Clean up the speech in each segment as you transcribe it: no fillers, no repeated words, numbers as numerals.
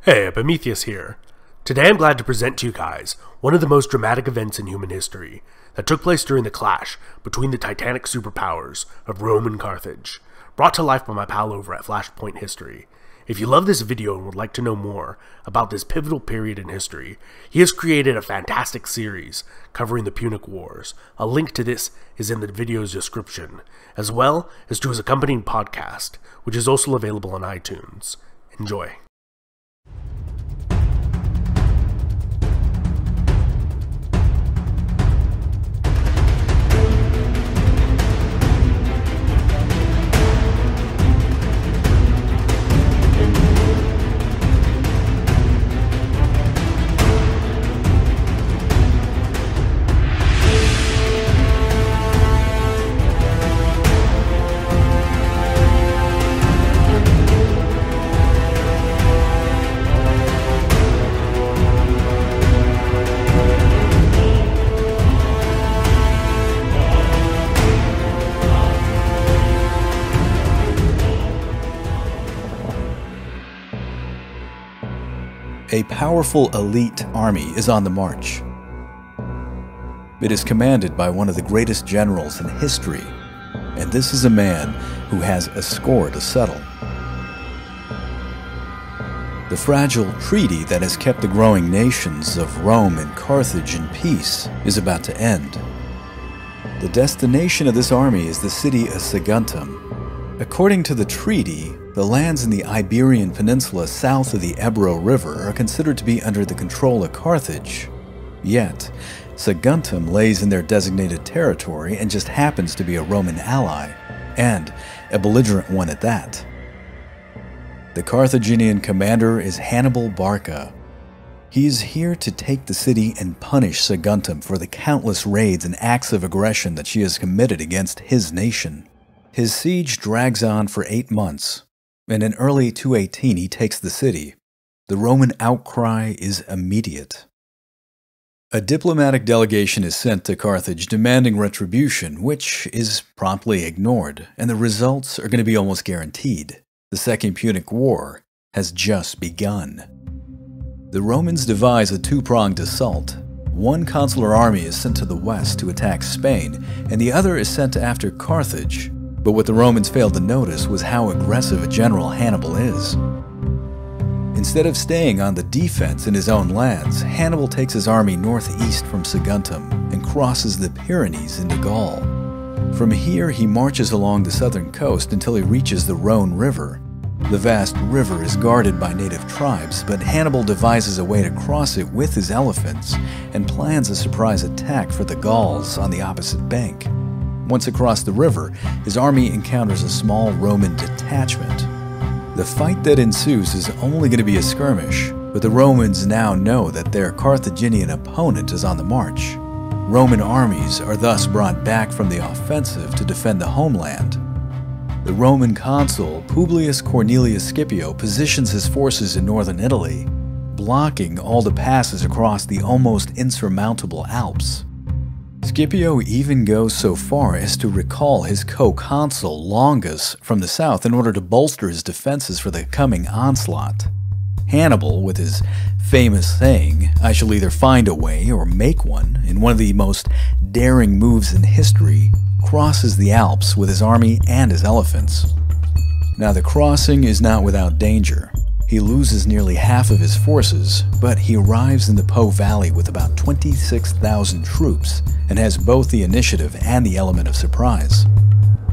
Hey, Prometheus here. Today I'm glad to present to you guys one of the most dramatic events in human history that took place during the clash between the titanic superpowers of Rome and Carthage, brought to life by my pal over at Flashpoint History. If you love this video and would like to know more about this pivotal period in history, he has created a fantastic series covering the Punic Wars. A link to this is in the video's description, as well as to his accompanying podcast, which is also available on iTunes. Enjoy. A powerful elite army is on the march. It is commanded by one of the greatest generals in history, and this is a man who has a score to settle. The fragile treaty that has kept the growing nations of Rome and Carthage in peace is about to end. The destination of this army is the city of Saguntum. According to the treaty, the lands in the Iberian Peninsula south of the Ebro River are considered to be under the control of Carthage. Yet, Saguntum lays in their designated territory and just happens to be a Roman ally, and a belligerent one at that. The Carthaginian commander is Hannibal Barca. He is here to take the city and punish Saguntum for the countless raids and acts of aggression that she has committed against his nation. His siege drags on for 8 months, and in early 218 he takes the city. The Roman outcry is immediate. A diplomatic delegation is sent to Carthage demanding retribution, which is promptly ignored, and the results are going to be almost guaranteed. The Second Punic War has just begun. The Romans devise a two-pronged assault. One consular army is sent to the west to attack Spain, and the other is sent after Carthage. But what the Romans failed to notice was how aggressive a general Hannibal is. Instead of staying on the defense in his own lands, Hannibal takes his army northeast from Saguntum and crosses the Pyrenees into Gaul. From here, he marches along the southern coast until he reaches the Rhone River. The vast river is guarded by native tribes, but Hannibal devises a way to cross it with his elephants and plans a surprise attack for the Gauls on the opposite bank. Once across the river, his army encounters a small Roman detachment. The fight that ensues is only going to be a skirmish, but the Romans now know that their Carthaginian opponent is on the march. Roman armies are thus brought back from the offensive to defend the homeland. The Roman consul Publius Cornelius Scipio positions his forces in northern Italy, blocking all the passes across the almost insurmountable Alps. Scipio even goes so far as to recall his co-consul Longus from the south in order to bolster his defenses for the coming onslaught. Hannibal, with his famous saying, "I shall either find a way or make one," in one of the most daring moves in history, crosses the Alps with his army and his elephants. Now the crossing is not without danger. He loses nearly half of his forces, but he arrives in the Po Valley with about 26,000 troops and has both the initiative and the element of surprise.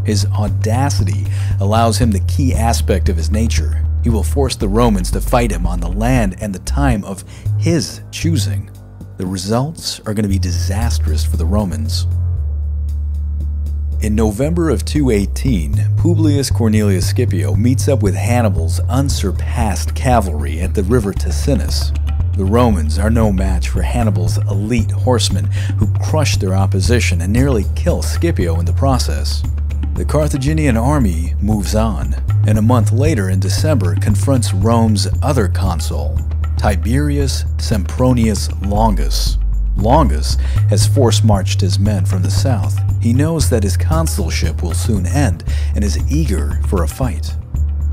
His audacity allows him the key aspect of his nature. He will force the Romans to fight him on the land and the time of his choosing. The results are going to be disastrous for the Romans. In November of 218, Publius Cornelius Scipio meets up with Hannibal's unsurpassed cavalry at the river Ticinus. The Romans are no match for Hannibal's elite horsemen, who crush their opposition and nearly kill Scipio in the process. The Carthaginian army moves on, and a month later in December confronts Rome's other consul, Tiberius Sempronius Longus. Longus has force-marched his men from the south. He knows that his consulship will soon end and is eager for a fight.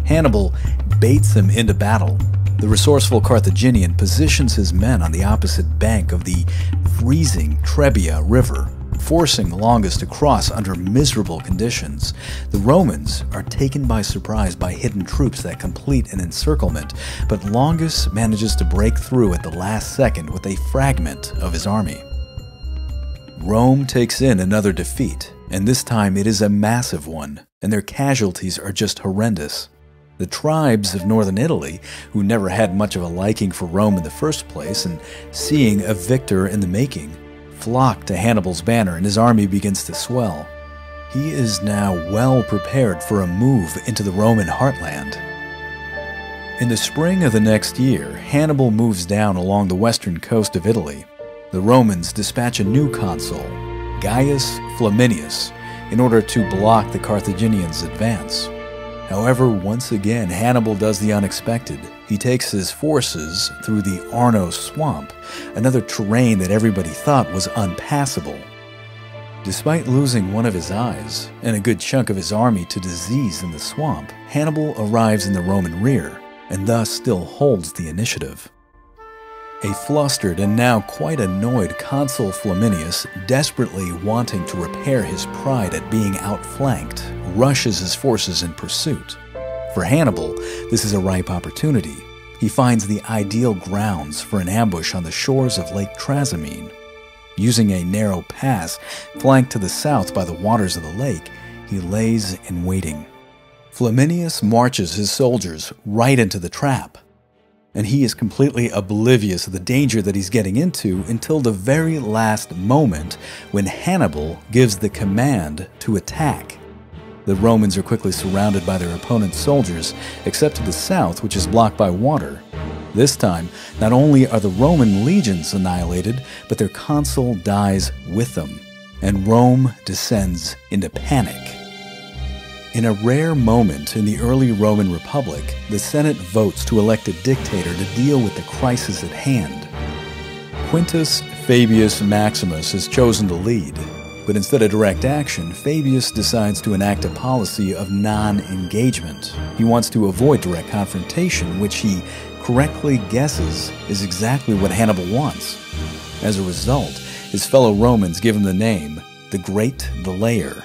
Hannibal baits him into battle. The resourceful Carthaginian positions his men on the opposite bank of the freezing Trebia River, forcing Longus to cross under miserable conditions. The Romans are taken by surprise by hidden troops that complete an encirclement, but Longus manages to break through at the last second with a fragment of his army. Rome takes in another defeat, and this time it is a massive one, and their casualties are just horrendous. The tribes of northern Italy, who never had much of a liking for Rome in the first place, and seeing a victor in the making, flock to Hannibal's banner and his army begins to swell. He is now well prepared for a move into the Roman heartland. In the spring of the next year, Hannibal moves down along the western coast of Italy. The Romans dispatch a new consul, Gaius Flaminius, in order to block the Carthaginians' advance. However, once again, Hannibal does the unexpected. He takes his forces through the Arno swamp, another terrain that everybody thought was unpassable. Despite losing one of his eyes and a good chunk of his army to disease in the swamp, Hannibal arrives in the Roman rear, and thus still holds the initiative. A flustered and now quite annoyed consul Flaminius, desperately wanting to repair his pride at being outflanked, rushes his forces in pursuit. For Hannibal, this is a ripe opportunity. He finds the ideal grounds for an ambush on the shores of Lake Trasimene. Using a narrow pass flanked to the south by the waters of the lake, he lays in waiting. Flaminius marches his soldiers right into the trap, and he is completely oblivious of the danger that he's getting into until the very last moment when Hannibal gives the command to attack. The Romans are quickly surrounded by their opponent's soldiers, except to the south, which is blocked by water. This time, not only are the Roman legions annihilated, but their consul dies with them, and Rome descends into panic. In a rare moment in the early Roman Republic, the Senate votes to elect a dictator to deal with the crisis at hand. Quintus Fabius Maximus is chosen to lead, but instead of direct action, Fabius decides to enact a policy of non-engagement. He wants to avoid direct confrontation, which he correctly guesses is exactly what Hannibal wants. As a result, his fellow Romans give him the name, the Great Delayer.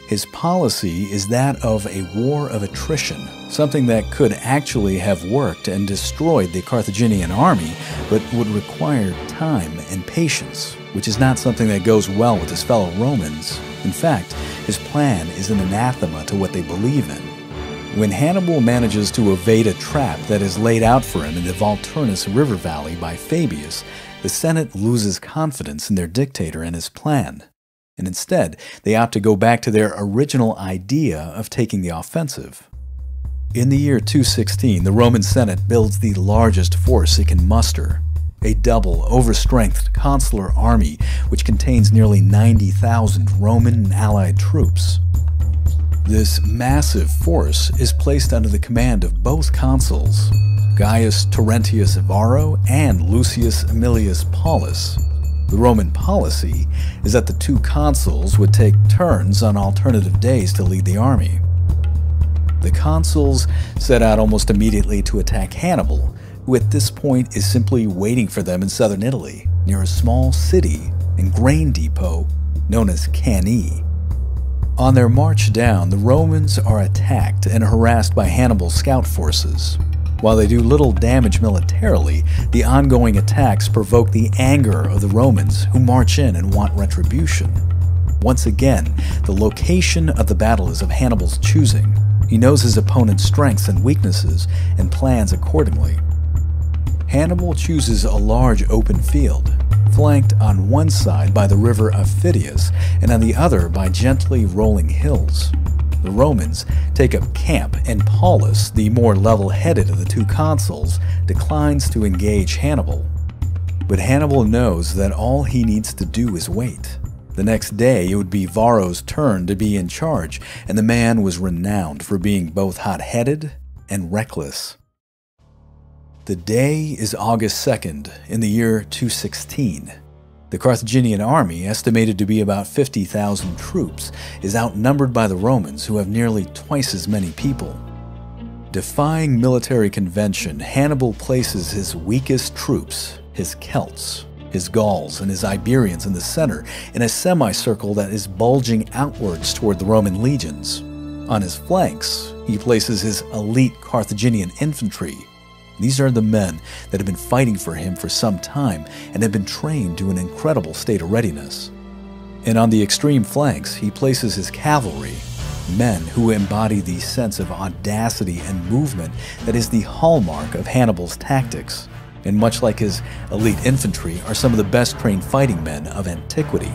His policy is that of a war of attrition, something that could actually have worked and destroyed the Carthaginian army, but would require time and patience, which is not something that goes well with his fellow Romans. In fact, his plan is an anathema to what they believe in. When Hannibal manages to evade a trap that is laid out for him in the Volturnus River Valley by Fabius, the Senate loses confidence in their dictator and his plan, and instead they opt to go back to their original idea of taking the offensive. In the year 216, the Roman Senate builds the largest force it can muster, a double, overstrengthed consular army which contains nearly 90,000 Roman and allied troops. This massive force is placed under the command of both consuls, Gaius Terentius Varro and Lucius Aemilius Paulus. The Roman policy is that the two consuls would take turns on alternative days to lead the army. The consuls set out almost immediately to attack Hannibal, who at this point is simply waiting for them in southern Italy, near a small city and grain depot known as Cannae. On their march down, the Romans are attacked and harassed by Hannibal's scout forces. While they do little damage militarily, the ongoing attacks provoke the anger of the Romans, who march in and want retribution. Once again, the location of the battle is of Hannibal's choosing. He knows his opponent's strengths and weaknesses and plans accordingly. Hannibal chooses a large open field, flanked on one side by the river Aufidius and on the other by gently rolling hills. The Romans take up camp, and Paulus, the more level-headed of the two consuls, declines to engage Hannibal. But Hannibal knows that all he needs to do is wait. The next day, it would be Varro's turn to be in charge, and the man was renowned for being both hot-headed and reckless. The day is August 2nd in the year 216. The Carthaginian army, estimated to be about 50,000 troops, is outnumbered by the Romans, who have nearly twice as many people. Defying military convention, Hannibal places his weakest troops, his Celts, his Gauls, and his Iberians in the center in a semicircle that is bulging outwards toward the Roman legions. On his flanks, he places his elite Carthaginian infantry. These are the men that have been fighting for him for some time and have been trained to an incredible state of readiness. And on the extreme flanks, he places his cavalry, men who embody the sense of audacity and movement that is the hallmark of Hannibal's tactics, and much like his elite infantry, are some of the best trained fighting men of antiquity.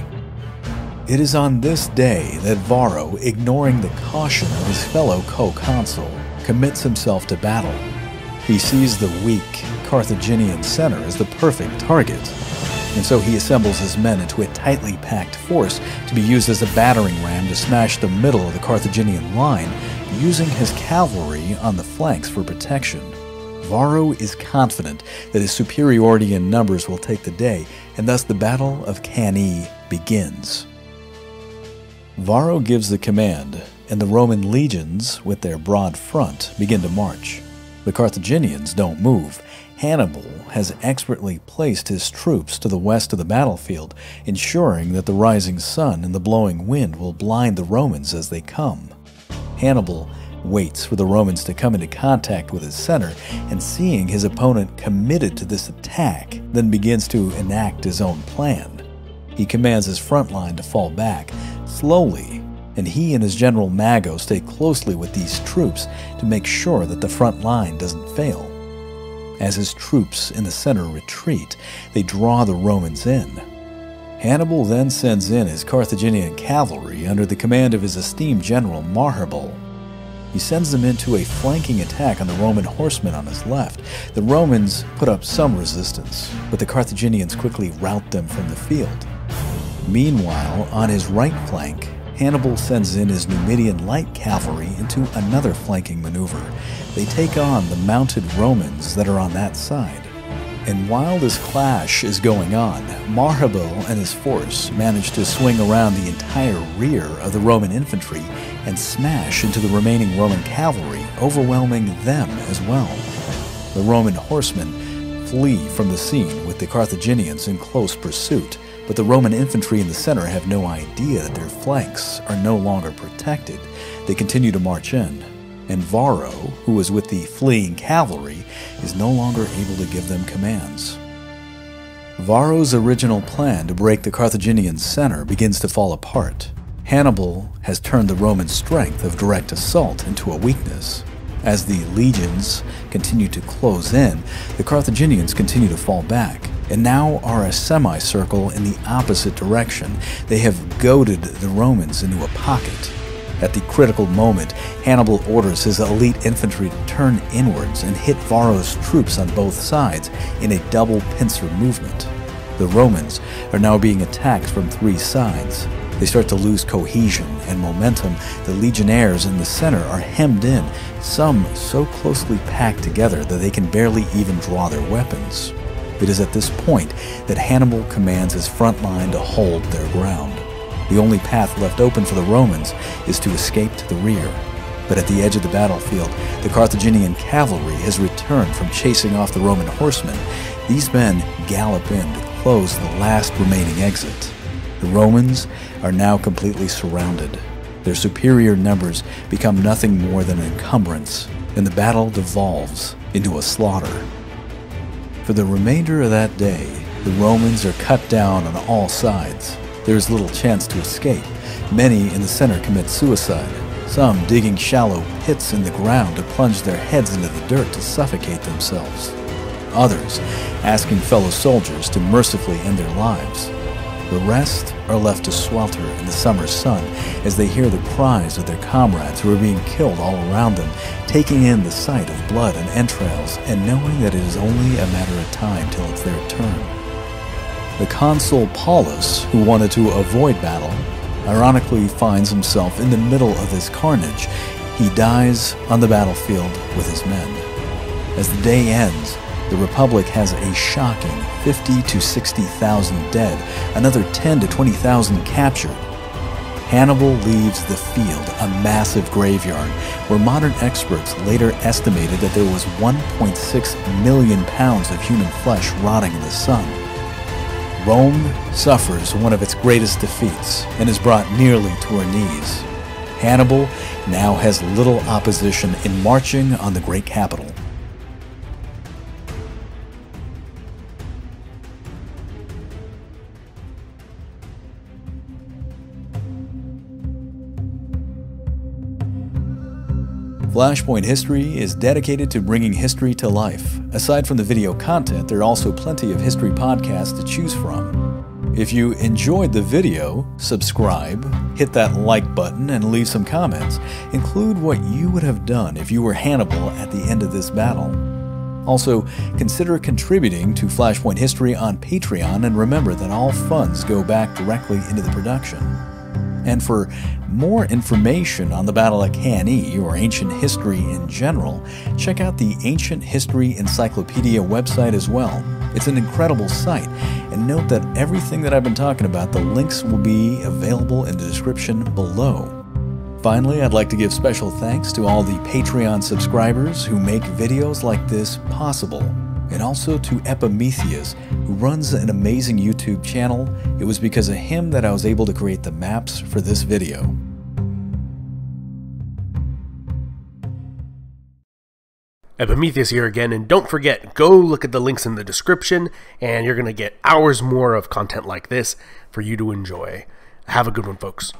It is on this day that Varro, ignoring the caution of his fellow co-consul, commits himself to battle. He sees the weak Carthaginian center as the perfect target, and so he assembles his men into a tightly packed force to be used as a battering ram to smash the middle of the Carthaginian line, using his cavalry on the flanks for protection. Varro is confident that his superiority in numbers will take the day, and thus the Battle of Cannae begins. Varro gives the command, and the Roman legions, with their broad front, begin to march. The Carthaginians don't move. Hannibal has expertly placed his troops to the west of the battlefield, ensuring that the rising sun and the blowing wind will blind the Romans as they come. Hannibal waits for the Romans to come into contact with his center, and seeing his opponent committed to this attack, then begins to enact his own plan. He commands his front line to fall back, slowly, and he and his general Mago stay closely with these troops to make sure that the front line doesn't fail. As his troops in the center retreat, they draw the Romans in. Hannibal then sends in his Carthaginian cavalry under the command of his esteemed general Hannibal. He sends them into a flanking attack on the Roman horsemen on his left. The Romans put up some resistance, but the Carthaginians quickly rout them from the field. Meanwhile, on his right flank, Hannibal sends in his Numidian light cavalry into another flanking maneuver. They take on the mounted Romans that are on that side. And while this clash is going on, Hannibal and his force manage to swing around the entire rear of the Roman infantry and smash into the remaining Roman cavalry, overwhelming them as well. The Roman horsemen flee from the scene with the Carthaginians in close pursuit, but the Roman infantry in the center have no idea that their flanks are no longer protected. They continue to march in, and Varro, who is with the fleeing cavalry, is no longer able to give them commands. Varro's original plan to break the Carthaginian center begins to fall apart. Hannibal has turned the Roman strength of direct assault into a weakness. As the legions continue to close in, the Carthaginians continue to fall back, and now are a semicircle in the opposite direction. They have goaded the Romans into a pocket. At the critical moment, Hannibal orders his elite infantry to turn inwards and hit Varro's troops on both sides in a double pincer movement. The Romans are now being attacked from three sides. They start to lose cohesion and momentum. The legionnaires in the center are hemmed in, some so closely packed together that they can barely even draw their weapons. It is at this point that Hannibal commands his front line to hold their ground. The only path left open for the Romans is to escape to the rear. But at the edge of the battlefield, the Carthaginian cavalry has returned from chasing off the Roman horsemen. These men gallop in to close the last remaining exit. The Romans are now completely surrounded. Their superior numbers become nothing more than an encumbrance, and the battle devolves into a slaughter. For the remainder of that day, the Romans are cut down on all sides. There is little chance to escape. Many in the center commit suicide, some digging shallow pits in the ground to plunge their heads into the dirt to suffocate themselves. Others asking fellow soldiers to mercifully end their lives. The rest are left to swelter in the summer sun as they hear the cries of their comrades who are being killed all around them, taking in the sight of blood and entrails and knowing that it is only a matter of time till it's their turn. The consul Paulus, who wanted to avoid battle, ironically finds himself in the middle of this carnage. He dies on the battlefield with his men. As the day ends, the Republic has a shocking 50 to 60,000 dead, another 10 to 20,000 captured. Hannibal leaves the field, a massive graveyard, where modern experts later estimated that there was 1.6 million pounds of human flesh rotting in the sun. Rome suffers one of its greatest defeats and is brought nearly to her knees. Hannibal now has little opposition in marching on the great capital. Flashpoint History is dedicated to bringing history to life. Aside from the video content, there are also plenty of history podcasts to choose from. If you enjoyed the video, subscribe, hit that like button, and leave some comments. Include what you would have done if you were Hannibal at the end of this battle. Also, consider contributing to Flashpoint History on Patreon, and remember that all funds go back directly into the production. And for more information on the Battle of Cannae, or ancient history in general, check out the Ancient History Encyclopedia website as well. It's an incredible site, and note that everything that I've been talking about, the links will be available in the description below. Finally, I'd like to give special thanks to all the Patreon subscribers who make videos like this possible, and also to Epimetheus, who runs an amazing YouTube channel. It was because of him that I was able to create the maps for this video. Epimetheus here again, and don't forget, go look at the links in the description, and you're going to get hours more of content like this for you to enjoy. Have a good one, folks.